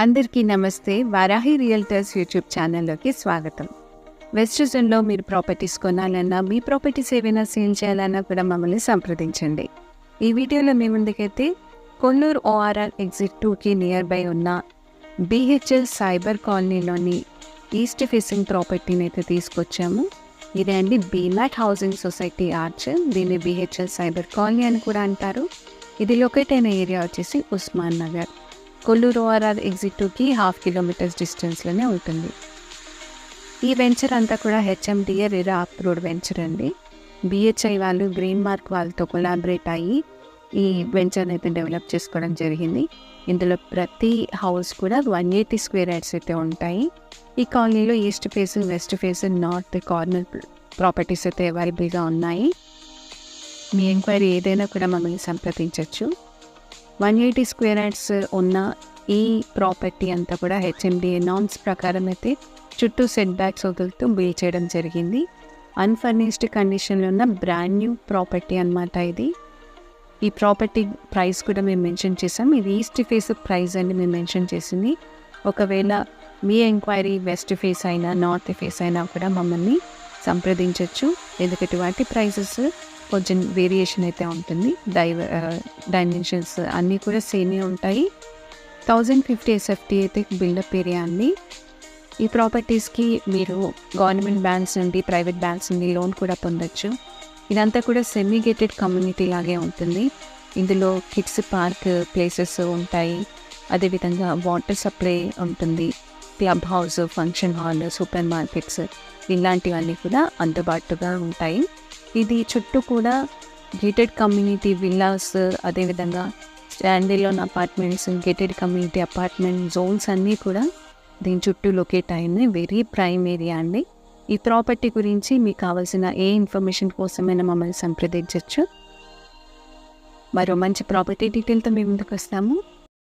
అందరికీ నమస్తే. Varahi realtors YouTube ఛానల్లోకి స్వాగతం. వెస్ట్ జోన్లో మీరు ప్రాపర్టీస్ కొనాలన్నా, మీ ప్రాపర్టీస్ ఏవైనా సేల్ చేయాలన్నా కూడా మమ్మల్ని సంప్రదించండి. ఈ వీడియోలో మీ ముందుకైతే కొల్లూరు ORR ఎగ్జిట్ 2కి నియర్ బై ఉన్న BHL సైబర్ కాలనీలోని ఈస్ట్ ఫేసింగ్ ప్రాపర్టీని అయితే తీసుకొచ్చాము. ఇదే అండి BMAT హౌసింగ్ సొసైటీ ఆర్చ్. దీన్ని BHL సైబర్ కాలనీ అని కూడా అంటారు. ఇది లొకేట్ అయిన ఏరియా వచ్చేసి ఉస్మాన్ నగర్. కొల్లూరు ORR ఎగ్జిట్ 2కి 1/2 కిలోమీటర్స్ డిస్టెన్స్లోనే ఉంటుంది. ఈ వెంచర్ అంతా కూడా HMDA రెరా అప్రూవ్డ్ వెంచర్ అండి. BHI వాళ్ళు గ్రీన్ మార్క్ వాళ్ళతో కొలాబరేట్ అయ్యి ఈ వెంచర్ని అయితే డెవలప్ చేసుకోవడం జరిగింది. ఇందులో ప్రతి హౌస్ కూడా 180 స్క్వేర్ యార్డ్స్ అయితే ఉంటాయి. ఈ కాలనీలో east face, west face, north corner properties అయితే అవైలబుల్గా ఉన్నాయి. మీ ఎంక్వైరీ ఏదైనా కూడా మమ్మల్ని సంప్రదించవచ్చు. 180 స్క్వేర్ యార్డ్స్ ఉన్న ఈ ప్రాపర్టీ అంతా కూడా HMDA నార్మ్స్ ప్రకారం అయితే చుట్టూ సెట్ బ్యాక్స్ వదులుతూ బిల్డ్ చేయడం జరిగింది. అన్ఫర్నిష్డ్ కండిషన్లో ఉన్న బ్రాండ్ న్యూ ప్రాపర్టీ అన్నమాట ఇది. ఈ ప్రాపర్టీ ప్రైస్ కూడా మేము మెన్షన్ చేసాం. ఇది ఈస్ట్ ఫేస్ ప్రైస్ అని మేము మెన్షన్ చేసింది. ఒకవేళ మీ ఎంక్వైరీ వెస్ట్ ఫేస్ అయినా నార్త్ ఫేస్ అయినా కూడా మమ్మల్ని సంప్రదించవచ్చు. ఎందుకంటే వాటి ప్రైసెస్ కొంచెం వేరియేషన్ అయితే ఉంటుంది. డైమెన్షన్స్ అన్నీ కూడా సేమే ఉంటాయి. 1050 SFT అయితే బిల్డప్ ఏరియా అండి. ఈ ప్రాపర్టీస్కి మీరు గవర్నమెంట్ బ్యాంక్స్ నుండి, ప్రైవేట్ బ్యాంక్స్ నుండి లోన్ కూడా పొందొచ్చు. ఇదంతా కూడా సెమీ గేటెడ్ కమ్యూనిటీ లాగే ఉంటుంది. ఇందులో కిడ్స్ పార్క్ ప్లేసెస్ ఉంటాయి. అదేవిధంగా వాటర్ సప్లై ఉంటుంది. Club house, function hall, super markets ఇలాంటివన్నీ కూడా అందుబాటుగా ఉంటాయి. ఇది చుట్టూ కూడా గేటెడ్ కమ్యూనిటీ విల్లాస్, అదేవిధంగా standalone apartments, gated community apartment zones అన్నీ కూడా దీని చుట్టూ లొకేట్ అయింది. వెరీ ప్రైమ్ ఏరియా అండి. ఈ ప్రాపర్టీ గురించి మీకు కావాల్సిన ఏ ఇన్ఫర్మేషన్ కోసమైనా మమ్మల్ని సంప్రదించవచ్చు. మరో మంచి ప్రాపర్టీ డీటెయిల్తో మేము ముందుకు వస్తాము.